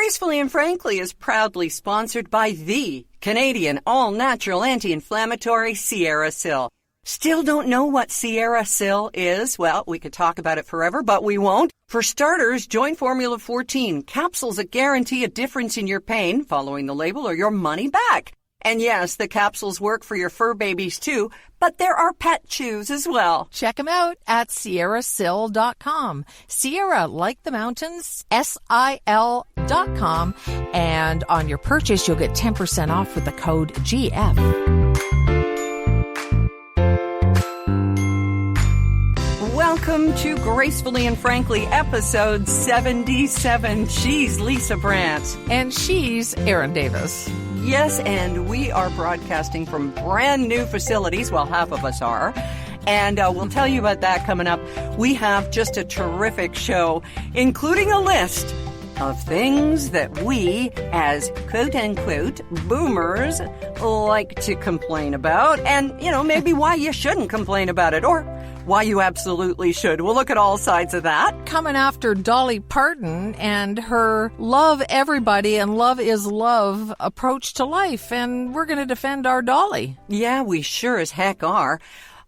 Gracefully and Frankly is proudly sponsored by the Canadian all-natural anti-inflammatory Sierra Sil. Still don't know what Sierra Sil is? Well, we could talk about it forever, but we won't. For starters, join Formula 14, capsules that guarantee a difference in your pain following the label or your money back. And yes, the capsules work for your fur babies too, but there are pet chews as well. Check them out at sierrasil.com. Sierra, like the mountains, SIL.com. And on your purchase, you'll get 10% off with the code GF. Welcome to Gracefully and Frankly, episode 77. She's Lisa Brandt. And she's Erin Davis. Yes, and we are broadcasting from brand new facilities. Well, half of us are. And we'll tell you about that coming up. We have just a terrific show, including a list of things that we, as quote-unquote boomers, like to complain about. And, you know, maybe why you shouldn't complain about it, or why you absolutely should. We'll look at all sides of that. Coming after Dolly Parton and her love everybody and love is love approach to life. And we're going to defend our Dolly. Yeah, we sure as heck are.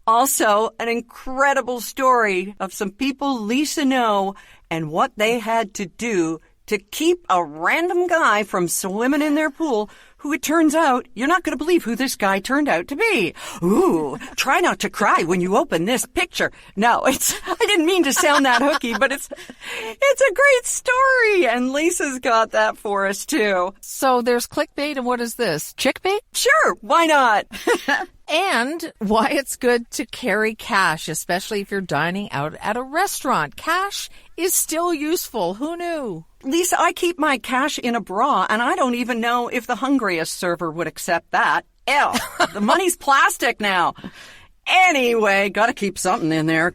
Also, an incredible story of some people Lisa know and what they had to do to keep a random guy from swimming in their pool, who it turns out, you're not going to believe who this guy turned out to be. Ooh, try not to cry when you open this picture. No, I didn't mean to sound that hooky, but it's a great story, and Lisa's got that for us too. So there's clickbait, and what is this? Chickbait? Sure, why not? And why it's good to carry cash, especially if you're dining out at a restaurant. Cash is still useful. Who knew? Lisa, I keep my cash in a bra, and I don't even know if the hungriest server would accept that. Ew, the money's plastic now. Anyway, gotta keep something in there.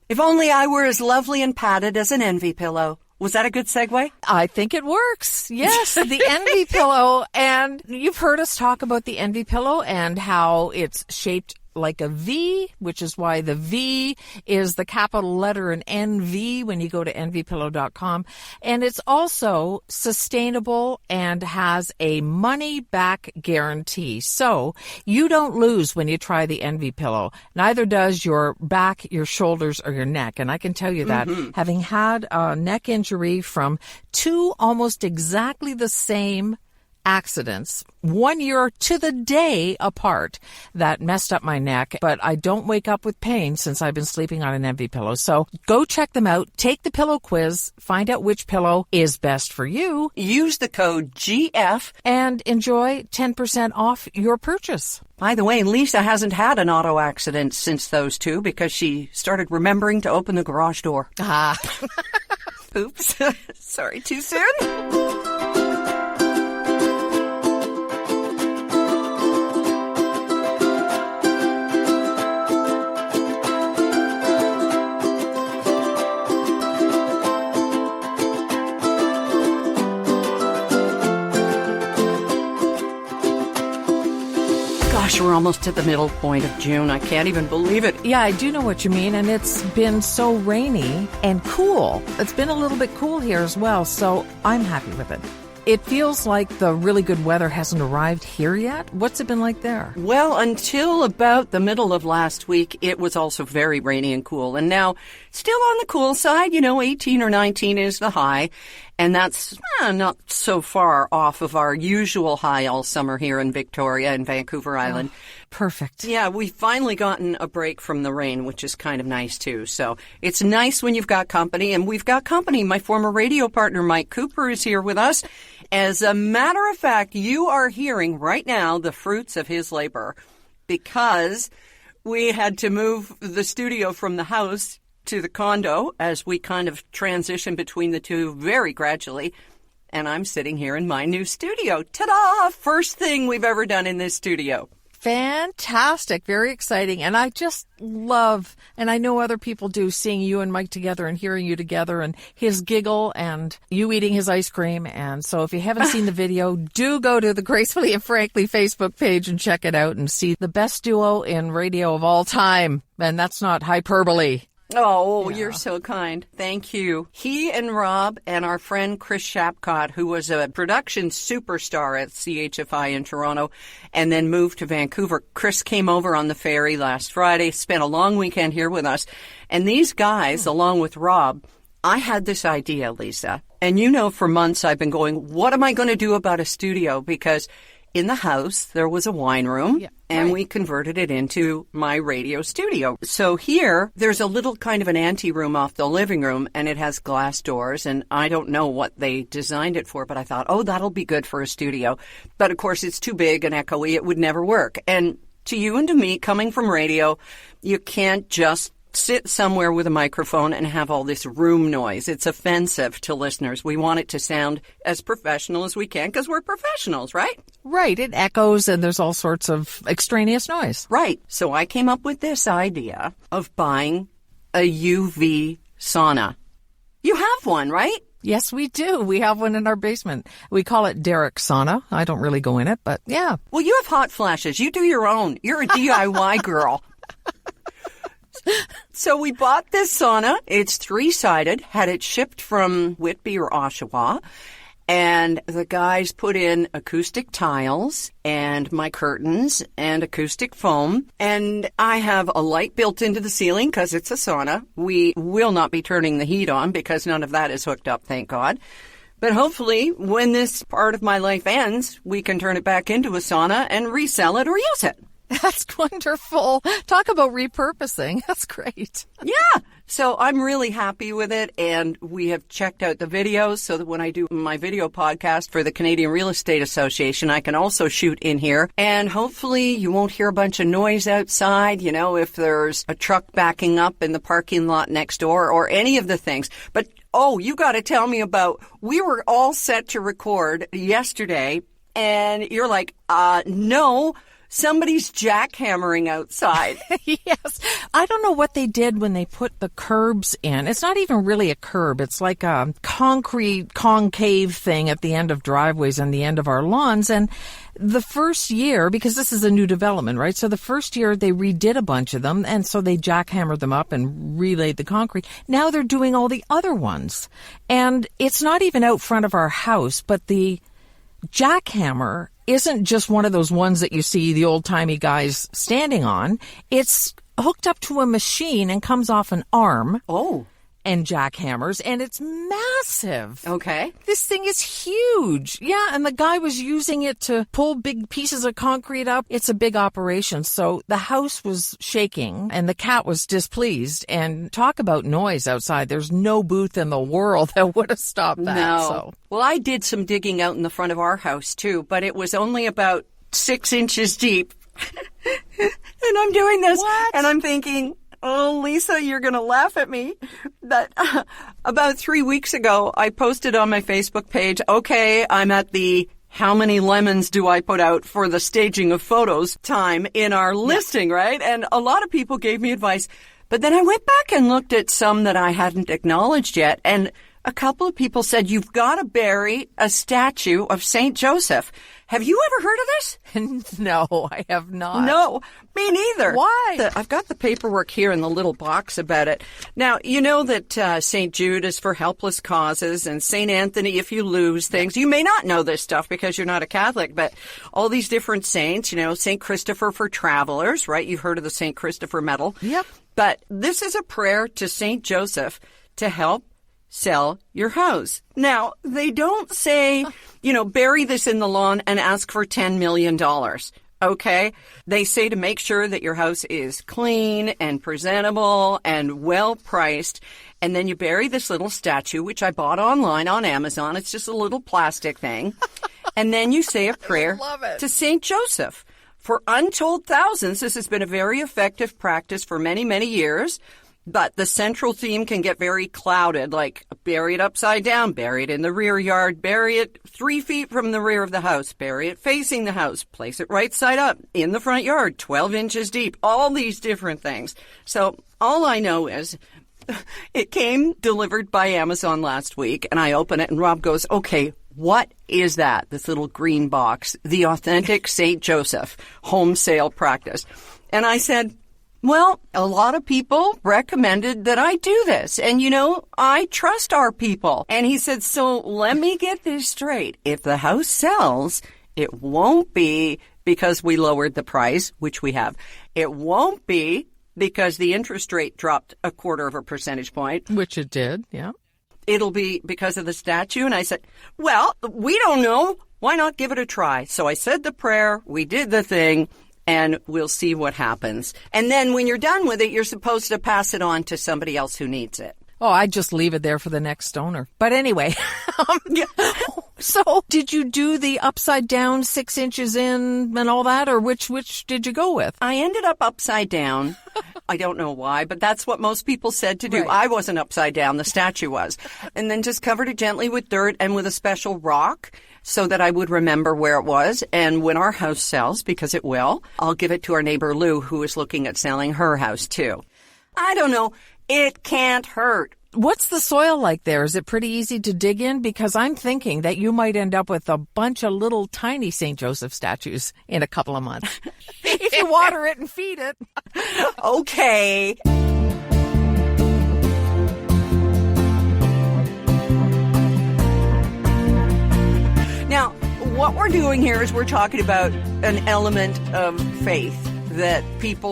If only I were as lovely and padded as an envy pillow. Was that a good segue? I think it works. Yes, the envy pillow. And you've heard us talk about the envy pillow and how it's shaped like a V, which is why the V is the capital letter in NV when you go to envypillow.com. And it's also sustainable and has a money back guarantee. So you don't lose when you try the envy pillow. Neither does your back, your shoulders, or your neck. And I can tell you that having had a neck injury from two almost exactly the same accidents, 1 year to the day apart, that messed up my neck, but I don't wake up with pain since I've been sleeping on an envy pillow. So go check them out, take the pillow quiz, find out which pillow is best for you. Use the code GF and enjoy 10% off your purchase. By the way, Lisa hasn't had an auto accident since those two because she started remembering to open the garage door. Oops. Sorry, too soon? Gosh, we're almost at the middle point of June. I can't even believe it. Yeah, I do know what you mean, and it's been so rainy and cool. It's been a little bit cool here as well, so I'm happy with it. It feels like the really good weather hasn't arrived here yet. What's it been like there? Well, until about the middle of last week, it was also very rainy and cool. And now, still on the cool side, 18 or 19 is the high. And that's not so far off of our usual high all summer here in Victoria and Vancouver Island. Oh, perfect. Yeah, we've finally gotten a break from the rain, which is kind of nice, too. So it's nice when you've got company, and we've got company. My former radio partner, Mike Cooper, is here with us. As a matter of fact, you are hearing right now the fruits of his labor, because we had to move the studio from the house to the condo as we kind of transition between the two very gradually. And I'm sitting here in my new studio. Ta-da! First thing we've ever done in this studio. Fantastic. Very exciting. And I just love, and I know other people do, seeing you and Mike together and hearing you together and his giggle and you eating his ice cream. And so if you haven't seen the video, do go to the Gracefully and Frankly Facebook page and check it out and see the best duo in radio of all time. And that's not hyperbole. Oh, Yeah. you're so kind. Thank you. He and Rob and our friend Chris Shapcott, who was a production superstar at CHFI in Toronto and then moved to Vancouver. Chris came over on the ferry last Friday, spent a long weekend here with us. And these guys, along with Rob, I had this idea, Lisa. And you know, for months I've been going, what am I going to do about a studio? Because in the house, there was a wine room, and we converted it into my radio studio. So here, there's a little kind of an anteroom off the living room, and it has glass doors, and I don't know what they designed it for, but I thought, oh, that'll be good for a studio. But of course, it's too big and echoey. It would never work. And to you and to me, coming from radio, you can't just sit somewhere with a microphone and have all this room noise. It's offensive to listeners. We want it to sound as professional as we can because we're professionals, right? Right. It echoes and there's all sorts of extraneous noise. Right. So I came up with this idea of buying a UV sauna. You have one, right? Yes, we do. We have one in our basement. We call it Derek Sauna. I don't really go in it, but yeah. Well, you have hot flashes. You do your own. You're a DIY girl. So we bought this sauna. It's 3-sided, had it shipped from Whitby or Oshawa. And the guys put in acoustic tiles and my curtains and acoustic foam. And I have a light built into the ceiling because it's a sauna. We will not be turning the heat on because none of that is hooked up, thank God. But hopefully, when this part of my life ends, we can turn it back into a sauna and resell it or use it. That's wonderful. Talk about repurposing. That's great. Yeah. So I'm really happy with it. And we have checked out the videos so that when I do my video podcast for the Canadian Real Estate Association, I can also shoot in here. And hopefully you won't hear a bunch of noise outside, you know, if there's a truck backing up in the parking lot next door or any of the things. But, oh, you got to tell me about, we were all set to record yesterday and you're like, no. Somebody's jackhammering outside. Yes. I don't know what they did when they put the curbs in. It's not even really a curb. It's like a concrete concave thing at the end of driveways and the end of our lawns. And the first year, because this is a new development, right? So the first year they redid a bunch of them. And so they jackhammered them up and relaid the concrete. Now they're doing all the other ones. And it's not even out front of our house, but the jackhammer isn't just one of those ones that you see the old-timey guys standing on. It's hooked up to a machine and comes off an arm. Oh. And jackhammers, and it's massive. Okay. This thing is huge. Yeah, and the guy was using it to pull big pieces of concrete up. It's a big operation. So the house was shaking, and the cat was displeased. And talk about noise outside. There's no booth in the world that would have stopped that. No. So. Well, I did some digging out in the front of our house, too, but it was only about 6 inches deep. And I'm doing this, What? and I'm thinking, oh, Lisa, you're going to laugh at me. That about 3 weeks ago, I posted on my Facebook page, okay, I'm at the how many lemons do I put out for the staging of photos time in our listing, right? And a lot of people gave me advice. But then I went back and looked at some that I hadn't acknowledged yet. And a couple of people said, you've got to bury a statue of St. Joseph. Have you ever heard of this? No, I have not. No, me neither. Why? I've got the paperwork here in the little box about it. Now, you know that St. Jude is for helpless causes and St. Anthony if you lose things. You may not know this stuff because you're not a Catholic, but all these different saints, you know, St. Christopher for travelers, right? You've heard of the St. Christopher medal. Yep. But this is a prayer to St. Joseph to help sell your house. Now, they don't say, you know, bury this in the lawn and ask for $10 million. Okay? They say to make sure that your house is clean and presentable and well priced. And then you bury this little statue, which I bought online on Amazon. It's just a little plastic thing. And then you say a prayer to St. Joseph. For untold thousands, this has been a very effective practice for many, many years. But the central theme can get very clouded, like bury it upside down, bury it in the rear yard, bury it 3 feet from the rear of the house, bury it facing the house, place it right side up in the front yard, 12 inches deep, all these different things. So all I know is it came delivered by Amazon last week, and I open it, and Rob goes, okay, what is that? This little green box, the authentic St. Joseph home sale practice. And I said, Well, a lot of people recommended that I do this. And, I trust our people. And he said, so let me get this straight. If the house sells, it won't be because we lowered the price, which we have. It won't be because the interest rate dropped 0.25 percentage point. Which it did, yeah. It'll be because of the statue. And I said, well, we don't know. Why not give it a try? So I said the prayer, we did the thing, and we'll see what happens. And then when you're done with it, you're supposed to pass it on to somebody else who needs it. Oh, I'd just leave it there for the next owner. But anyway, so did you do the upside down 6 inches in and all that, or which did you go with? I ended up upside down. I don't know why, but that's what most people said to do. Right. I wasn't upside down. The statue was. And then just covered it gently with dirt and with a special rock so that I would remember where it was. And when our house sells, because it will, I'll give it to our neighbor Lou, who is looking at selling her house too. I don't know. It can't hurt. What's the soil like there? Is it pretty easy to dig in? Because I'm thinking that you might end up with a bunch of little tiny St. Joseph statues in a couple of months. If you water it and feed it. Okay. Now, what we're doing here is we're talking about an element of faith that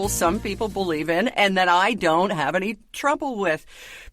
some people believe in and that I don't have any trouble with.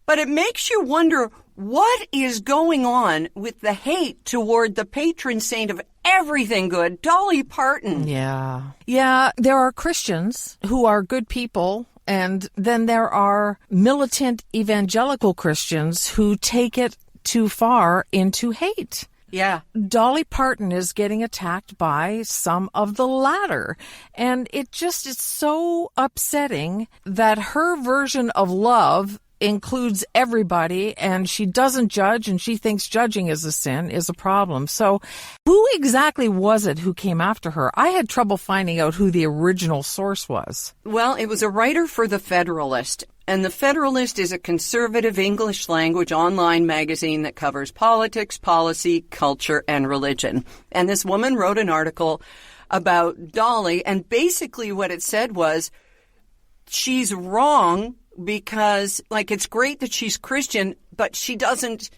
But it makes you wonder what is going on with the hate toward the patron saint of everything good, Dolly Parton. Yeah. Yeah, there are Christians who are good people, and then there are militant evangelical Christians who take it too far into hate. Yeah. Dolly Parton is getting attacked by some of the latter. And it just is so upsetting that her version of love includes everybody, and she doesn't judge, and she thinks judging is a sin, is a problem. So who exactly was it who came after her? I had trouble finding out who the original source was. Well, it was a writer for The Federalist. And The Federalist is a conservative English language online magazine that covers politics, policy, culture, and religion. And this woman wrote an article about Dolly, and basically what it said was she's wrong because, it's great that she's Christian, but she doesn't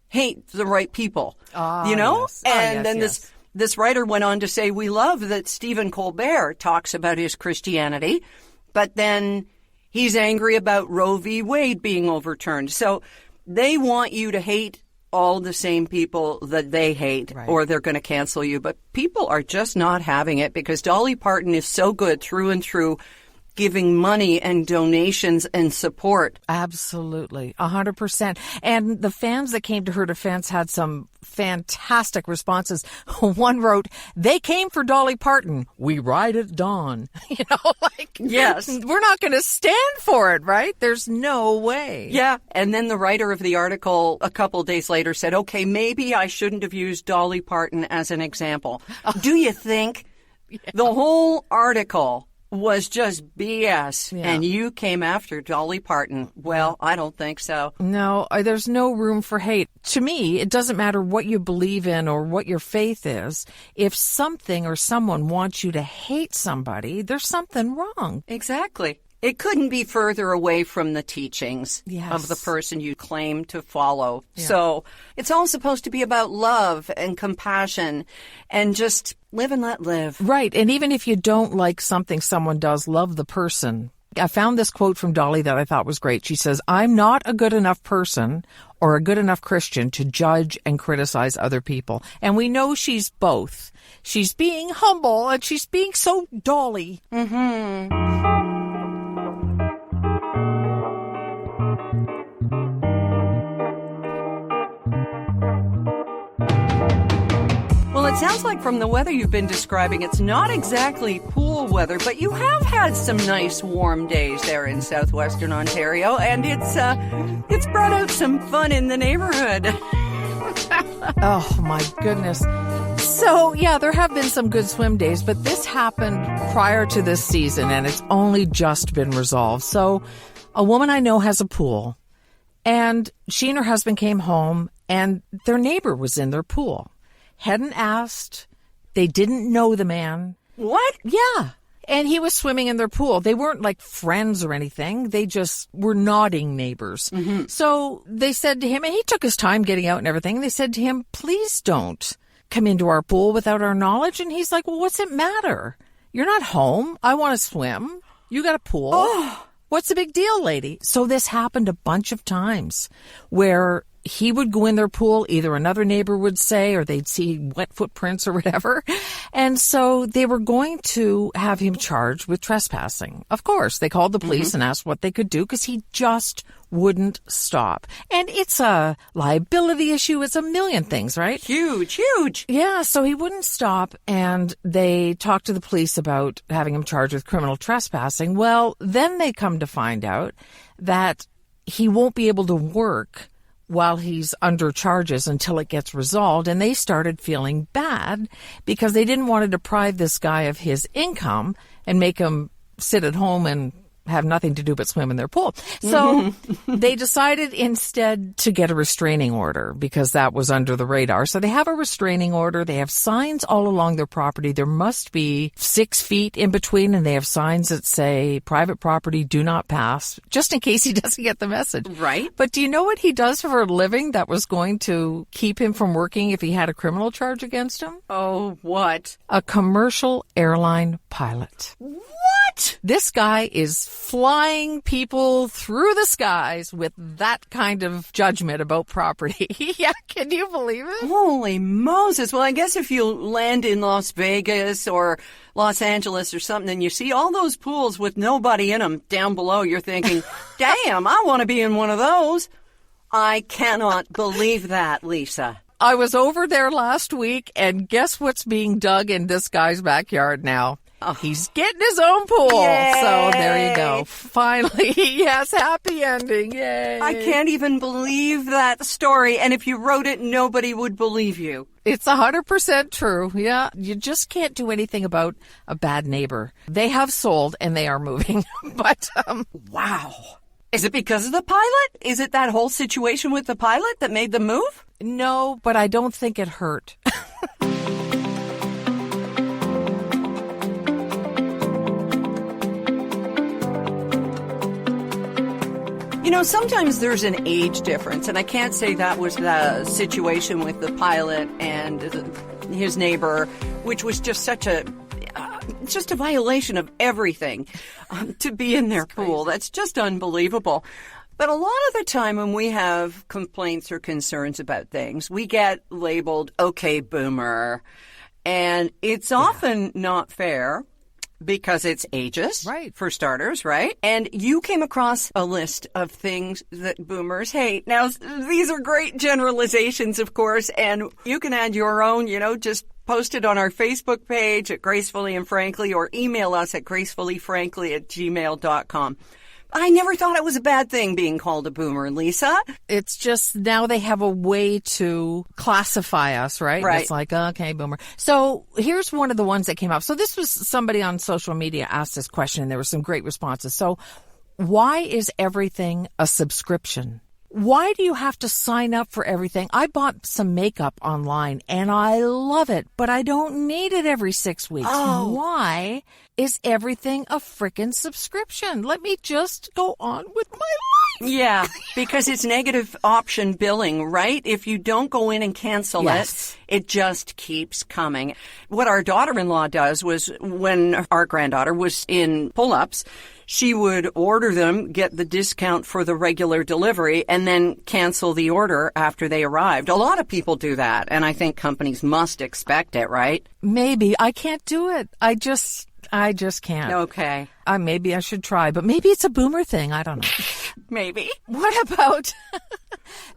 hate the right people, Yes. And then this writer went on to say, we love that Stephen Colbert talks about his Christianity, but then he's angry about Roe v. Wade being overturned. So they want you to hate all the same people that they hate, right, or they're going to cancel you. But people are just not having it because Dolly Parton is so good through and through, giving money and donations and support. Absolutely. 100%. And the fans that came to her defense had some fantastic responses. One wrote, they came for Dolly Parton. We ride at dawn. Yes. We're not going to stand for it, right? There's no way. Yeah. And then the writer of the article a couple days later said, okay, maybe I shouldn't have used Dolly Parton as an example. Do you think? Yeah. The whole article was just BS, and you came after Dolly Parton. Well, I don't think so. No, there's no room for hate. To me, it doesn't matter what you believe in or what your faith is. If something or someone wants you to hate somebody, there's something wrong. Exactly. It couldn't be further away from the teachings Yes. of the person you claim to follow. Yeah. So it's all supposed to be about love and compassion and just live and let live. Right. And even if you don't like something someone does, love the person. I found this quote from Dolly that I thought was great. She says, I'm not a good enough person or a good enough Christian to judge and criticize other people. And we know she's both. She's being humble and she's being so Dolly. Mm-hmm. Well, it sounds like from the weather you've been describing, it's not exactly pool weather, but you have had some nice warm days there in southwestern Ontario, and it's brought out some fun in the neighborhood. Oh, my goodness. So, yeah, there have been some good swim days, but this happened prior to this season, and it's only just been resolved. So, a woman I know has a pool, and she and her husband came home, and their neighbor was in their pool. Hadn't asked. They didn't know the man. What? Yeah. And he was swimming in their pool. They weren't like friends or anything. They just were nodding neighbors. Mm-hmm. So they said to him, and he took his time getting out and everything. They said to him, please don't come into our pool without our knowledge. And he's like, well, what's it matter? You're not home. I want to swim. You got a pool. Oh. What's the big deal, lady? So this happened a bunch of times where he would go in their pool, either another neighbor would say, or they'd see wet footprints or whatever. And so they were going to have him charged with trespassing. Of course, they called the police and asked what they could do because he just wouldn't stop. And it's a liability issue. It's a million things, right? Huge, huge. Yeah, so he wouldn't stop, and they talked to the police about having him charged with criminal trespassing. Well, then they come to find out that he won't be able to work while he's under charges until it gets resolved. And they started feeling bad because they didn't want to deprive this guy of his income and make him sit at home and have nothing to do but swim in their pool. So they decided instead to get a restraining order because that was under the radar. So they have a restraining order. They have signs all along their property. There must be 6 feet in between, and they have signs that say private property, do not pass, just in case he doesn't get the message. Right. But do you know what he does for a living that was going to keep him from working if he had a criminal charge against him? Oh, what? A commercial airline pilot. What? This guy is flying people through the skies with that kind of judgment about property. Yeah, can you believe it? Holy Moses. Well, I guess if you land in Las Vegas or Los Angeles or something and you see all those pools with nobody in them down below, you're thinking, damn, I want to be in one of those. I cannot believe that, Lisa. I was over there last week, and guess what's being dug in this guy's backyard now? Oh. He's getting his own pool. Yay. So there you go. Finally, yes, happy ending. Yay. I can't even believe that story. And if you wrote it, nobody would believe you. It's 100% true. Yeah. You just can't do anything about a bad neighbor. They have sold and they are moving. But, wow. Is it because of the pilot? Is it that whole situation with the pilot that made them move? No, but I don't think it hurt. You know, sometimes there's an age difference, and I can't say that was the situation with the pilot and his neighbor, which was just such a violation of everything to be in their pool. That's just unbelievable. But a lot of the time when we have complaints or concerns about things, we get labeled, okay, boomer, and it's often not fair. Because it's ageist, right? For starters, right? And you came across a list of things that boomers hate. Now, these are great generalizations, of course, and you can add your own, just post it on our Facebook page at Gracefully and Frankly, or email us at gracefullyfrankly@gmail.com. I never thought it was a bad thing being called a boomer, Lisa. It's just now they have a way to classify us, right? Right. It's like, okay, boomer. So here's one of the ones that came up. So this was somebody on social media asked this question, and there were some great responses. So why is everything a subscription? Why do you have to sign up for everything? I bought some makeup online and I love it, but I don't need it every 6 weeks. Oh. Why is everything a frickin' subscription? Let me just go on with my life. Yeah, because it's negative option billing, right? If you don't go in and cancel it just keeps coming. What our daughter-in-law does was when our granddaughter was in pull-ups, she would order them, get the discount for the regular delivery, and then cancel the order after they arrived. A lot of people do that, and I think companies must expect it, right? Maybe. I can't do it. I just can't. Okay. Maybe I should try, but maybe it's a boomer thing. I don't know. Maybe. What about...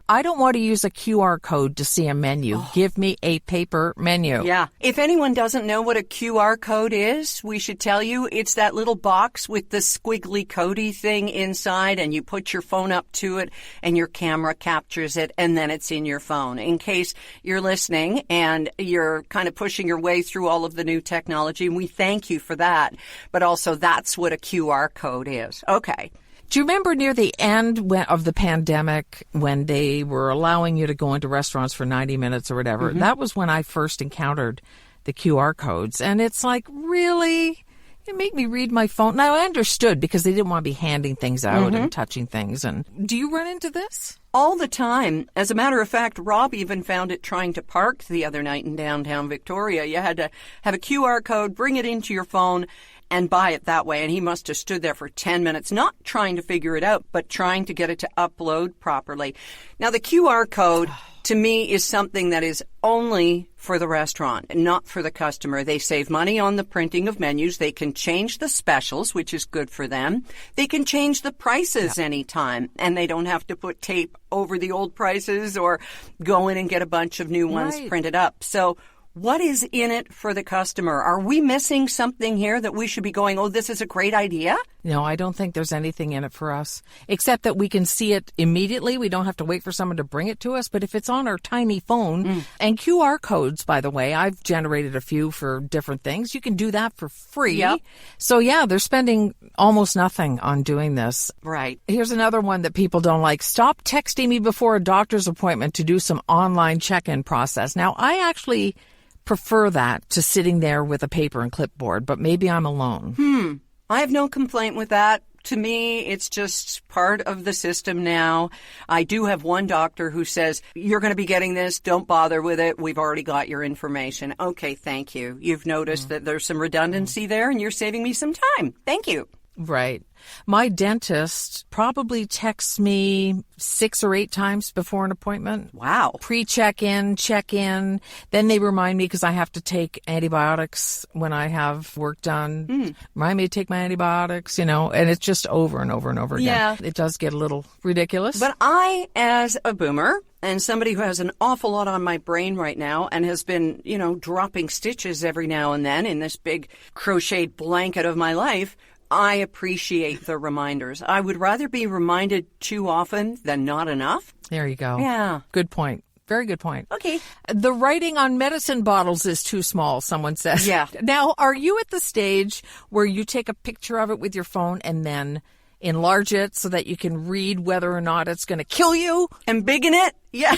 I don't want to use a QR code to see a menu. Oh. Give me a paper menu. Yeah. If anyone doesn't know what a QR code is, we should tell you it's that little box with the squiggly codey thing inside, and you put your phone up to it and your camera captures it, and then it's in your phone. In case you're listening and you're kind of pushing your way through all of the new technology, and we thank you for that. But also that's what a QR code is. Okay. Do you remember near the end of the pandemic when they were allowing you to go into restaurants for 90 minutes or whatever? Mm-hmm. That was when I first encountered the QR codes. And it's like, really? It made me read my phone. Now, I understood because they didn't want to be handing things out and touching things. And do you run into this? All the time. As a matter of fact, Rob even found it trying to park the other night in downtown Victoria. You had to have a QR code, bring it into your phone, and buy it that way. And he must have stood there for 10 minutes, not trying to figure it out, but trying to get it to upload properly. Now, the QR code, to me, is something that is only for the restaurant and not for the customer. They save money on the printing of menus. They can change the specials, which is good for them. They can change the prices anytime, and they don't have to put tape over the old prices or go in and get a bunch of new ones printed up. So what is in it for the customer? Are we missing something here that we should be going, oh, this is a great idea? No, I don't think there's anything in it for us, except that we can see it immediately. We don't have to wait for someone to bring it to us. But if it's on our tiny phone, and QR codes, by the way, I've generated a few for different things. You can do that for free. Yep. So, yeah, they're spending almost nothing on doing this. Right. Here's another one that people don't like. Stop texting me before a doctor's appointment to do some online check-in process. Now, I actually prefer that to sitting there with a paper and clipboard, but maybe I'm alone. I have no complaint with that. To me, it's just part of the system now. I do have one doctor who says, you're going to be getting this. Don't bother with it. We've already got your information. Okay, thank you. You've noticed that there's some redundancy there, and you're saving me some time. Thank you. Right. My dentist probably texts me 6 or 8 times before an appointment. Wow. Pre-check-in, check-in. Then they remind me because I have to take antibiotics when I have work done. Remind me to take my antibiotics, and it's just over and over and over again. Yeah. It does get a little ridiculous. But I, as a boomer and somebody who has an awful lot on my brain right now and has been, dropping stitches every now and then in this big crocheted blanket of my life, I appreciate the reminders. I would rather be reminded too often than not enough. There you go. Yeah. Good point. Very good point. Okay. The writing on medicine bottles is too small, someone says. Yeah. Now, are you at the stage where you take a picture of it with your phone and then enlarge it so that you can read whether or not it's going to kill you? And big in it? Yeah.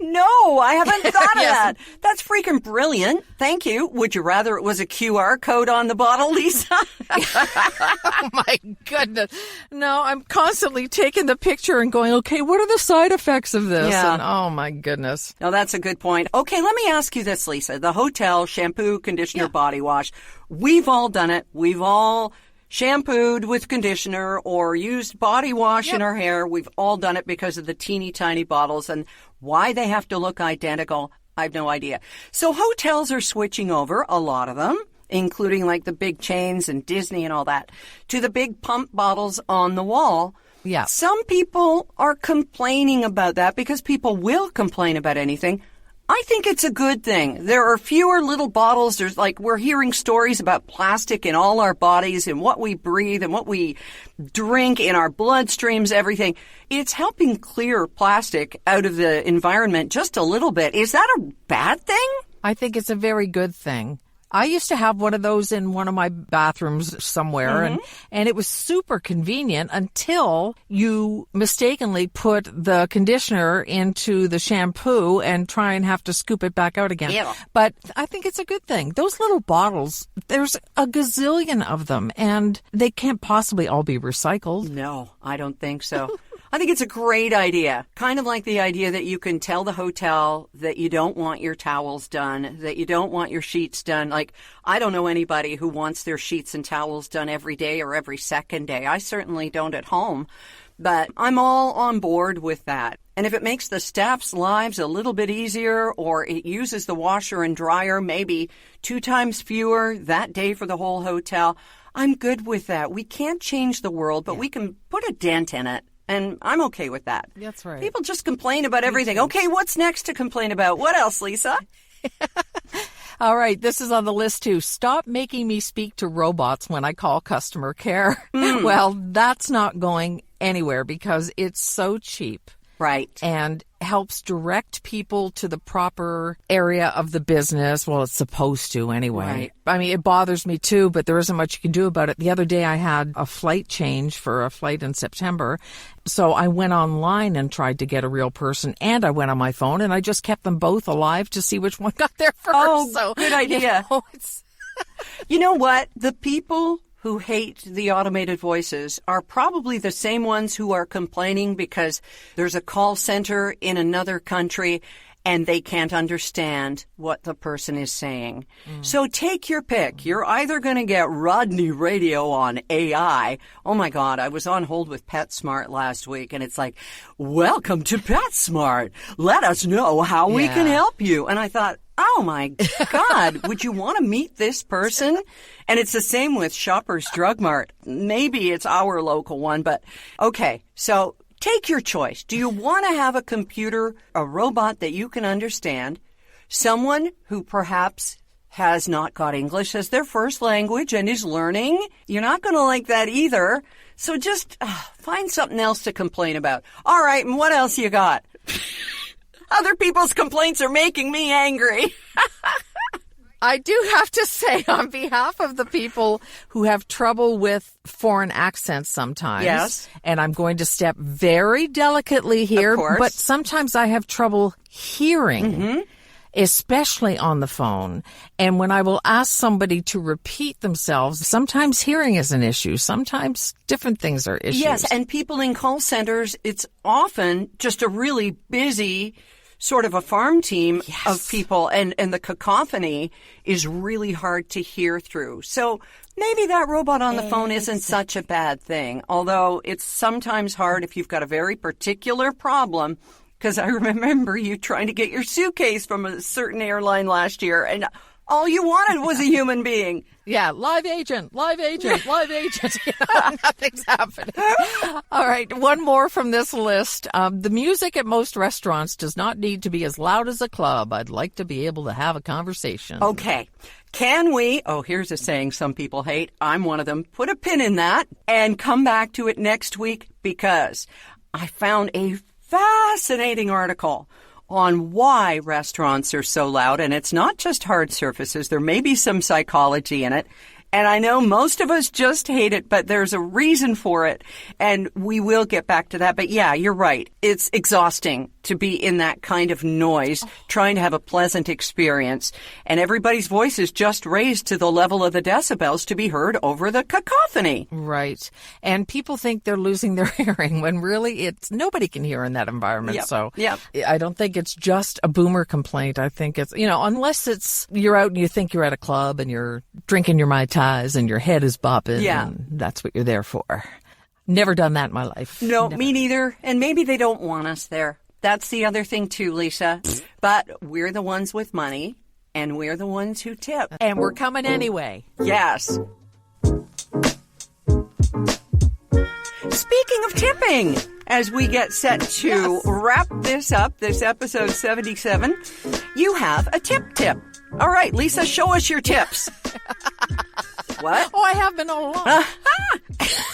No, I haven't thought of that. That's freaking brilliant. Thank you. Would you rather it was a QR code on the bottle, Lisa? Oh, my goodness. No, I'm constantly taking the picture and going, okay, what are the side effects of this? Yeah. And, oh, my goodness. No, that's a good point. Okay, let me ask you this, Lisa. The hotel, shampoo, conditioner, body wash. We've all done it. We've all shampooed with conditioner or used body wash in our hair. We've all done it because of the teeny tiny bottles, and why they have to look identical, I have no idea. So hotels are switching over, a lot of them, including like the big chains and Disney and all that, to the big pump bottles on the wall. Yeah. Some people are complaining about that because people will complain about anything. I think it's a good thing. There are fewer little bottles. We're hearing stories about plastic in all our bodies and what we breathe and what we drink in our bloodstreams, everything. It's helping clear plastic out of the environment just a little bit. Is that a bad thing? I think it's a very good thing. I used to have one of those in one of my bathrooms somewhere, and it was super convenient until you mistakenly put the conditioner into the shampoo and try and have to scoop it back out again. Ew. But I think it's a good thing. Those little bottles, there's a gazillion of them, and they can't possibly all be recycled. No, I don't think so. I think it's a great idea. Kind of like the idea that you can tell the hotel that you don't want your towels done, that you don't want your sheets done. Like, I don't know anybody who wants their sheets and towels done every day or every second day. I certainly don't at home, but I'm all on board with that. And if it makes the staff's lives a little bit easier, or it uses the washer and dryer maybe 2 times fewer that day for the whole hotel, I'm good with that. We can't change the world, but we can put a dent in it. And I'm okay with that. That's right. People just complain about everything. Okay, what's next to complain about? What else, Lisa? All right, this is on the list too. Stop making me speak to robots when I call customer care. Well, that's not going anywhere because it's so cheap. Right. And helps direct people to the proper area of the business. Well, it's supposed to anyway. Right. I mean, it bothers me too, but there isn't much you can do about it. The other day I had a flight change for a flight in September. So I went online and tried to get a real person, and I went on my phone, and I just kept them both alive to see which one got there first. Oh, so, good idea. You know what? The people who hate the automated voices are probably the same ones who are complaining because there's a call center in another country and they can't understand what the person is saying. So take your pick. You're either going to get Rodney Radio on AI. Oh my God, I was on hold with PetSmart last week and it's like, welcome to PetSmart. Let us know how we can help you. And I thought, oh my God, would you want to meet this person? And it's the same with Shoppers Drug Mart. Maybe it's our local one, but okay. So take your choice. Do you want to have a computer, a robot that you can understand, someone who perhaps has not got English as their first language and is learning? You're not going to like that either. So just find something else to complain about. All right, and what else you got? Other people's complaints are making me angry. I do have to say, on behalf of the people who have trouble with foreign accents sometimes, yes, and I'm going to step very delicately here, but sometimes I have trouble hearing, especially on the phone. And when I will ask somebody to repeat themselves, sometimes hearing is an issue. Sometimes different things are issues. Yes, and people in call centers, it's often just a really busy sort of a farm team of people, and the cacophony is really hard to hear through. So maybe that robot on the phone isn't such a bad thing, although it's sometimes hard if you've got a very particular problem, because I remember you trying to get your suitcase from a certain airline last year, and all you wanted was a human being. Yeah, live agent, live agent, live agent. You know, nothing's happening. All right, one more from this list. The music at most restaurants does not need to be as loud as a club. I'd like to be able to have a conversation. Okay. Can we, here's a saying some people hate. I'm one of them. Put a pin in that and come back to it next week, because I found a fascinating article on why restaurants are so loud, and it's not just hard surfaces. There may be some psychology in it, and I know most of us just hate it, but there's a reason for it, and we will get back to that. But yeah, you're right. It's exhausting to be in that kind of noise, trying to have a pleasant experience, and everybody's voice is just raised to the level of the decibels to be heard over the cacophony. Right. And people think they're losing their hearing when really it's nobody can hear in that environment. Yep. So yep. I don't think it's just a boomer complaint. I think it's, unless it's you're out and you think you're at a club and you're drinking your Mai Tais and your head is bopping. Yeah. And that's what you're there for. Never done that in my life. No, Never. Me neither. And maybe they don't want us there. That's the other thing too, Lisa. But we're the ones with money, and we're the ones who tip. And we're coming anyway. Yes. Speaking of tipping, as we get set to wrap this up, this episode 77, you have a tip. All right, Lisa, show us your tips. What? Oh, I have been all along.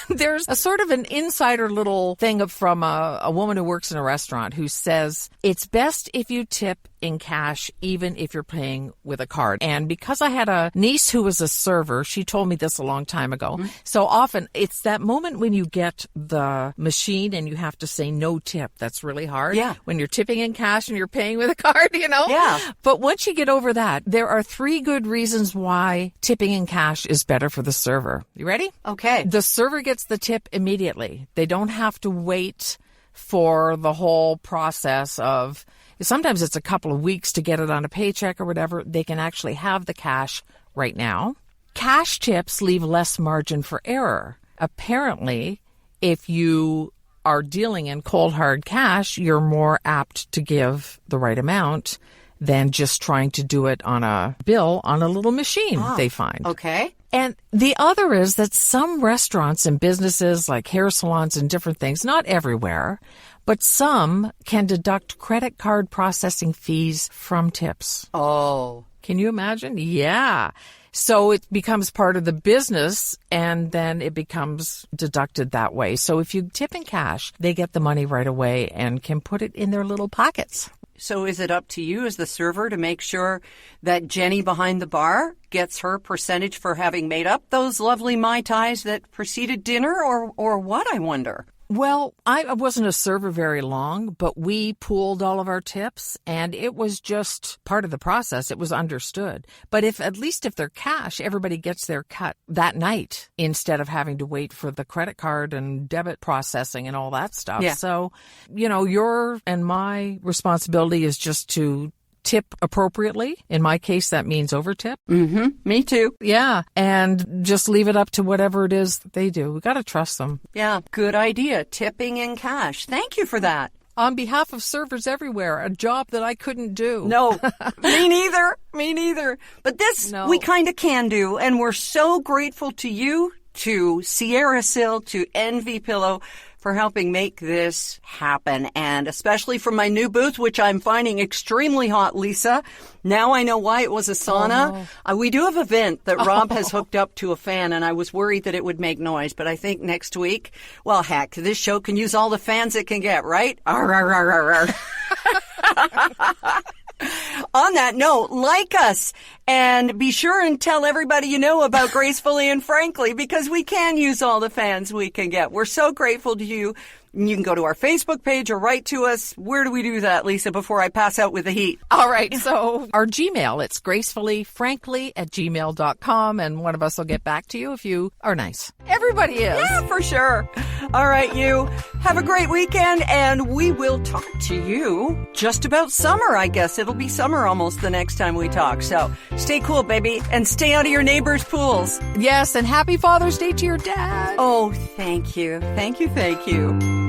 There's a sort of an insider little thing from a woman who works in a restaurant who says it's best if you tip in cash, even if you're paying with a card. And because I had a niece who was a server, she told me this a long time ago. Mm-hmm. So often it's that moment when you get the machine and you have to say no tip. That's really hard. Yeah. When you're tipping in cash and you're paying with a card, Yeah. But once you get over that, there are 3 good reasons why tipping in cash is better for the server. You ready? Okay. The server gets the tip immediately. They don't have to wait for the whole process of, sometimes it's a couple of weeks to get it on a paycheck or whatever. They can actually have the cash right now. Cash tips leave less margin for error. Apparently, if you are dealing in cold hard cash, you're more apt to give the right amount than just trying to do it on a bill on a little machine, they find. Okay. And the other is that some restaurants and businesses like hair salons and different things, not everywhere, but some can deduct credit card processing fees from tips. Oh. Can you imagine? Yeah. So it becomes part of the business and then it becomes deducted that way. So if you tip in cash, they get the money right away and can put it in their little pockets. So is it up to you as the server to make sure that Jenny behind the bar gets her percentage for having made up those lovely Mai Tais that preceded dinner, or what, I wonder? Well, I wasn't a server very long, but we pooled all of our tips, and it was just part of the process. It was understood. But at least if they're cash, everybody gets their cut that night instead of having to wait for the credit card and debit processing and all that stuff. Yeah. So, your and my responsibility is just to tip appropriately. In my case, that means overtip. Mm-hmm. Me too. Yeah. And just leave it up to whatever it is that they do. We got to trust them. Yeah. Good idea. Tipping in cash. Thank you for that. On behalf of servers everywhere, a job that I couldn't do. No, me neither. Me neither. But this we kind of can do. And we're so grateful to you, to Sierra Sil, to Envy Pillow, for helping make this happen. And especially from my new booth, which I'm finding extremely hot, Lisa. Now I know why it was a sauna. Oh, no. We do have a vent that Rob has hooked up to a fan, and I was worried that it would make noise. But I think next week, well, heck, this show can use all the fans it can get, right? Arr, arr, arr, arr, arr. On that note, like us and be sure and tell everybody you know about Gracefully and Frankly, because we can use all the fans we can get. We're so grateful to you. You can go to our Facebook page or write to us. Where do we do that, Lisa, before I pass out with the heat? All right. So our Gmail, it's gracefullyfrankly@gmail.com, and one of us will get back to you if you are nice. Everybody is. Yeah, for sure. All right, you. Have a great weekend, and we will talk to you just about summer, I guess. It'll be summer almost the next time we talk. So stay cool, baby, and stay out of your neighbors' pools. Yes, and happy Father's Day to your dad. Oh, thank you. Thank you, thank you.